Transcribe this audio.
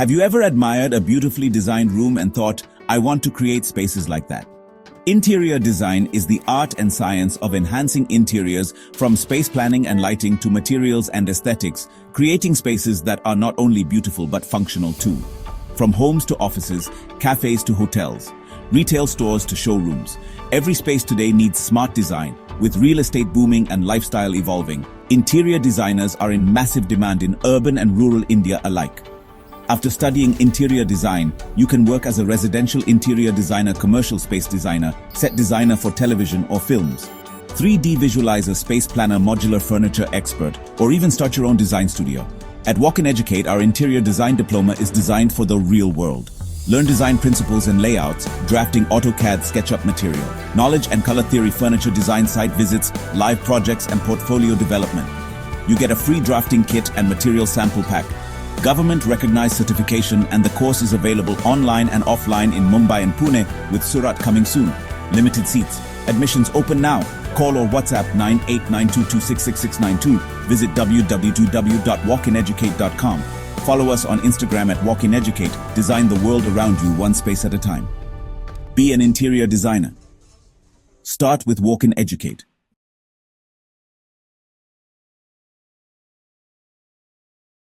Have you ever admired a beautifully designed room and thought, I want to create spaces like that? Interior design is the art and science of enhancing interiors, from space planning and lighting to materials and aesthetics, creating spaces that are not only beautiful but functional too. From homes to offices, cafes to hotels, retail stores to showrooms, every space today needs smart design. With real estate booming and lifestyle evolving, interior designers are in massive demand in urban and rural India alike. After studying interior design, you can work as a residential interior designer, commercial space designer, set designer for television or films, 3D visualizer, space planner, modular furniture expert, or even start your own design studio. At Walkin Educate, our interior design diploma is designed for the real world. Learn design principles and layouts, drafting AutoCAD, SketchUp material, knowledge and color theory, furniture design, site visits, live projects, and portfolio development. You get a free drafting kit and material sample pack, government-recognized certification, and the course is available online and offline in Mumbai and Pune, with Surat coming soon. Limited seats. Admissions open now. Call or WhatsApp 9892266692. Visit www.walkineducate.com. Follow us on Instagram at Walkin Educate. Design the world around you, one space at a time. Be an interior designer. Start with Walkin Educate.